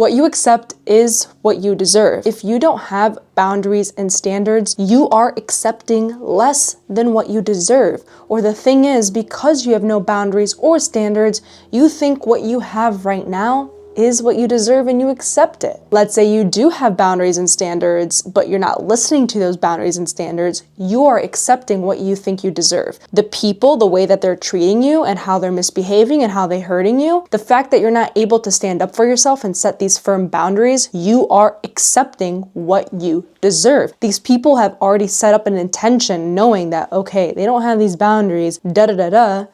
What you accept is what you deserve. If you don't have boundaries and standards, you are accepting less than what you deserve. Or the thing is, because you have no boundaries or standards, you think what you have right now is what you deserve and you accept it. Let's say you do have boundaries and standards, but you're not listening to those boundaries and standards. You are accepting what you think you deserve. The people, the way that they're treating you and how they're misbehaving and how they're hurting you, the fact that you're not able to stand up for yourself and set these firm boundaries, you are accepting what you deserve. These people have already set up an intention knowing that, okay, they don't have these boundaries, da-da-da-da.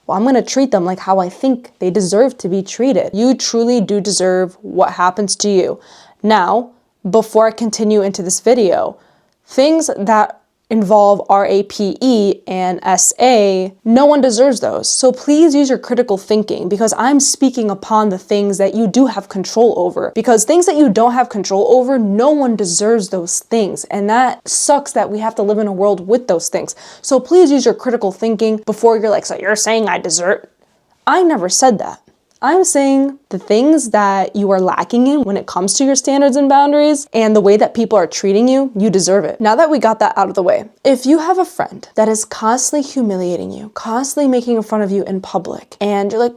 Well, I'm going to treat them like how I think they deserve to be treated. You truly do deserve what happens to you. Now, before I continue into this video, things that involve RAPE and SA, no one deserves those. So please use your critical thinking, because I'm speaking upon the things that you do have control over. Because things that you don't have control over, no one deserves those things. And that sucks that we have to live in a world with those things. So please use your critical thinking before you're like, so you're saying I deserve? I never said that. I'm saying the things that you are lacking in when it comes to your standards and boundaries and the way that people are treating you, you deserve it. Now that we got that out of the way, if you have a friend that is constantly humiliating you, constantly making fun of you in public, and you're like,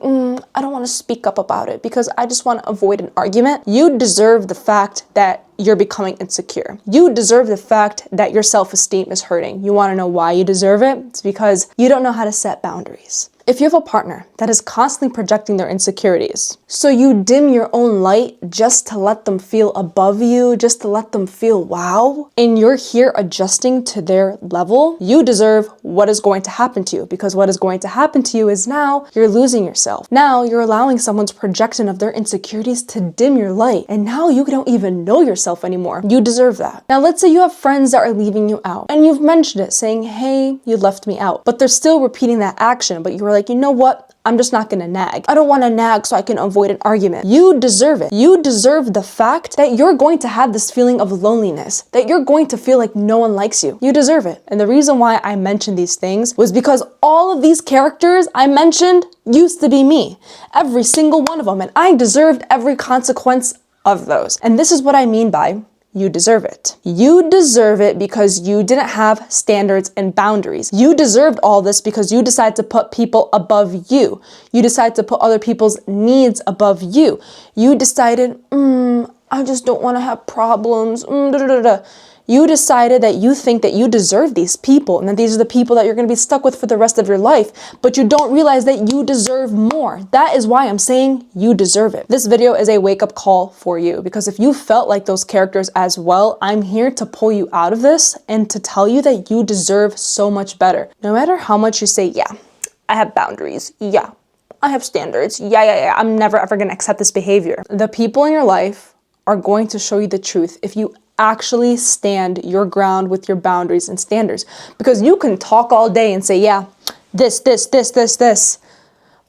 I don't want to speak up about it because I just want to avoid an argument, you deserve the fact that you're becoming insecure. You deserve the fact that your self-esteem is hurting. You want to know why you deserve it? It's because you don't know how to set boundaries. If you have a partner that is constantly projecting their insecurities, so you dim your own light just to let them feel above you, just to let them feel wow, and you're here adjusting to their level, you deserve what is going to happen to you, because what is going to happen to you is now you're losing yourself. Now you're allowing someone's projection of their insecurities to dim your light, and now you don't even know yourself anymore. You deserve that. Now let's say you have friends that are leaving you out, and you've mentioned it, saying, hey, you left me out, but they're still repeating that action, but you were like, you know what? I'm just not gonna nag. I don't wanna nag so I can avoid an argument. You deserve it. You deserve the fact that you're going to have this feeling of loneliness, that you're going to feel like no one likes you. You deserve it. And the reason why I mentioned these things was because all of these characters I mentioned used to be me. Every single one of them. And I deserved every consequence of those. And this is what I mean by you deserve it. You deserve it because you didn't have standards and boundaries. You deserved all this because you decided to put people above you. You decided to put other people's needs above you. You decided, I just don't want to have problems. You decided that you think that you deserve these people and that these are the people that you're going to be stuck with for the rest of your life, but you don't realize that you deserve more. That is why I'm saying you deserve it. This video is a wake-up call for you, because if you felt like those characters as well, I'm here to pull you out of this and to tell you that you deserve so much better. No matter how much you say, yeah, I have boundaries. Yeah, I have standards. Yeah, I'm never ever going to accept this behavior. The people in your life are going to show you the truth if you actually stand your ground with your boundaries and standards. Because you can talk all day and say, yeah, this.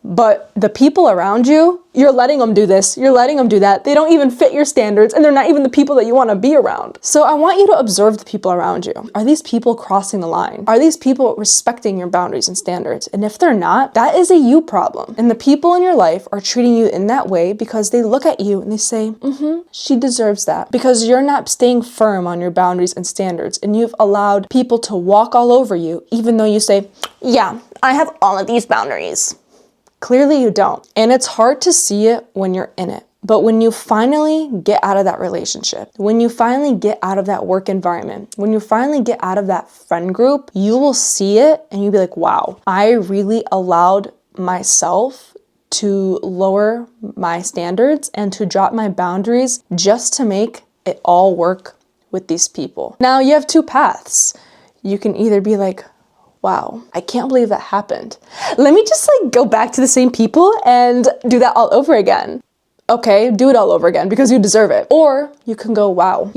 But the people around you, you're letting them do this, you're letting them do that. They don't even fit your standards, and they're not even the people that you want to be around. So I want you to observe the people around you. Are these people crossing the line? Are these people respecting your boundaries and standards? And if they're not, that is a you problem. And the people in your life are treating you in that way because they look at you and they say, she deserves that. Because you're not staying firm on your boundaries and standards, and you've allowed people to walk all over you, even though you say, yeah, I have all of these boundaries. Clearly you don't. And it's hard to see it when you're in it. But when you finally get out of that relationship, when you finally get out of that work environment, when you finally get out of that friend group, you will see it and you'll be like, wow, I really allowed myself to lower my standards and to drop my boundaries just to make it all work with these people. Now you have two paths. You can either be like, wow, I can't believe that happened. Let me just go back to the same people and do that all over again. Okay, do it all over again because you deserve it. Or you can go, wow,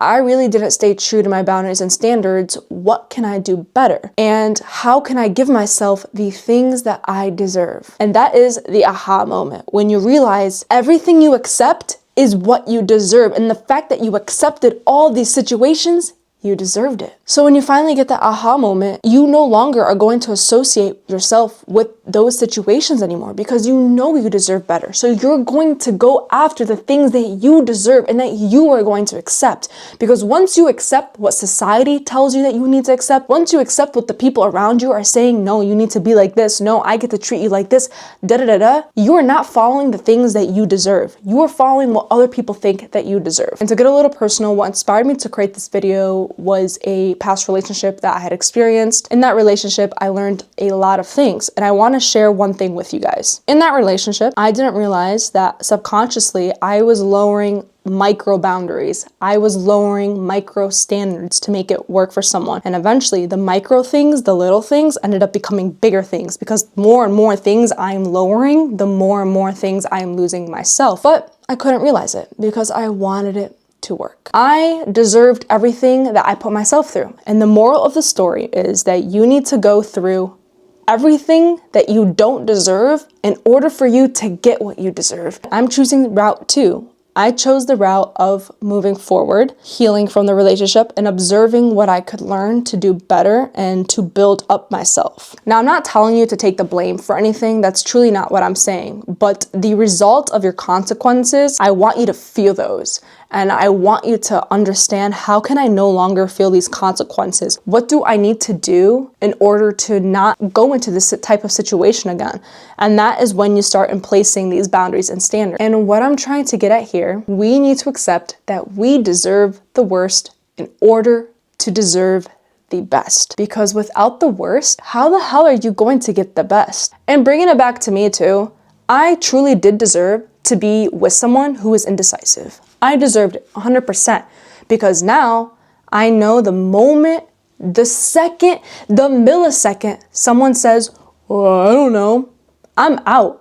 I really didn't stay true to my boundaries and standards. What can I do better? And how can I give myself the things that I deserve? And that is the aha moment, when you realize everything you accept is what you deserve. And the fact that you accepted all these situations, you deserved it. So when you finally get that aha moment, you no longer are going to associate yourself with those situations anymore because you know you deserve better. So you're going to go after the things that you deserve and that you are going to accept. Because once you accept what society tells you that you need to accept, once you accept what the people around you are saying, no, you need to be like this, no, I get to treat you like this, you are not following the things that you deserve. You are following what other people think that you deserve. And to get a little personal, what inspired me to create this video was a past relationship that I had experienced. In that relationship, I learned a lot of things, and I want to share one thing with you guys. In that relationship, I didn't realize that subconsciously I was lowering micro boundaries. I was lowering micro standards to make it work for someone. And eventually the micro things, the little things ended up becoming bigger things because more and more things I'm lowering, the more and more things I'm losing myself. But I couldn't realize it because I wanted it to work. I deserved everything that I put myself through. And the moral of the story is that you need to go through everything that you don't deserve in order for you to get what you deserve. I'm choosing route 2. I chose the route of moving forward, healing from the relationship, and observing what I could learn to do better and to build up myself. Now, I'm not telling you to take the blame for anything. That's truly not what I'm saying. But the result of your consequences, I want you to feel those. And I want you to understand, how can I no longer feel these consequences? What do I need to do in order to not go into this type of situation again? And that is when you start in placing these boundaries and standards. And what I'm trying to get at here, we need to accept that we deserve the worst in order to deserve the best. Because without the worst, how the hell are you going to get the best? And bringing it back to me too, I truly did deserve to be with someone who was indecisive. I deserved it 100% because now I know the moment, the second, the millisecond someone says, oh, I don't know, I'm out.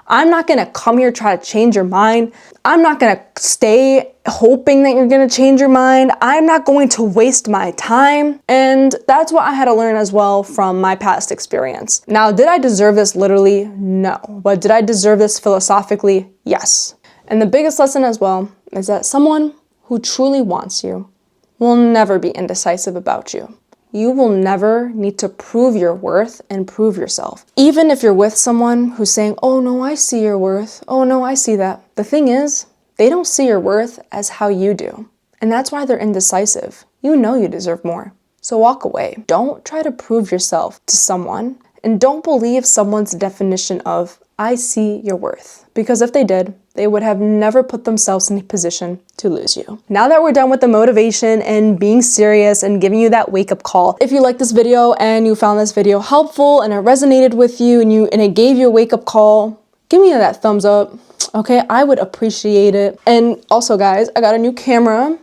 I'm not gonna come here try to change your mind. I'm not gonna stay hoping that you're gonna change your mind. I'm not going to waste my time. And that's what I had to learn as well from my past experience. Now, did I deserve this literally? No. But did I deserve this philosophically? Yes. And the biggest lesson as well is that someone who truly wants you will never be indecisive about you. You will never need to prove your worth and prove yourself. Even if you're with someone who's saying, oh no, I see your worth. Oh no, I see that. The thing is, they don't see your worth as how you do. And that's why they're indecisive. You know you deserve more. So walk away. Don't try to prove yourself to someone. And don't believe someone's definition of, I see your worth. Because if they did, they would have never put themselves in a position to lose you. Now that we're done with the motivation and being serious and giving you that wake-up call, if you like this video and you found this video helpful and it resonated with you and it gave you a wake-up call, give me that thumbs up, okay? I would appreciate it. And also guys, I got a new camera.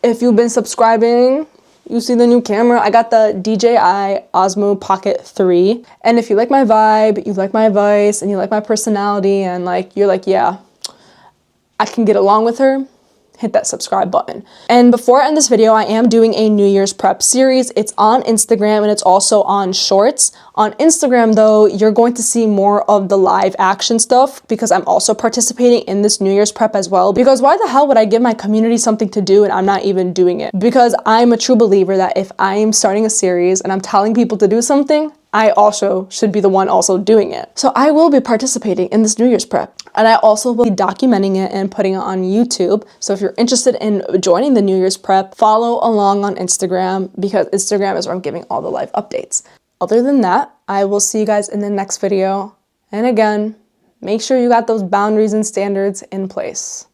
If you've been subscribing, you see the new camera. I got the DJI Osmo Pocket 3. And if you like my vibe, you like my advice, and you like my personality, and you're like, yeah, I can get along with her, hit that subscribe button. And before I end this video, I am doing a New Year's prep series. It's on Instagram and it's also on Shorts. On Instagram though, you're going to see more of the live action stuff because I'm also participating in this New Year's prep as well. Because why the hell would I give my community something to do and I'm not even doing it? Because I'm a true believer that if I'm starting a series and I'm telling people to do something, I also should be the one also doing it. So I will be participating in this New Year's prep. And I also will be documenting it and putting it on YouTube. So if you're interested in joining the New Year's prep, follow along on Instagram because Instagram is where I'm giving all the live updates. Other than that, I will see you guys in the next video. And again, make sure you got those boundaries and standards in place.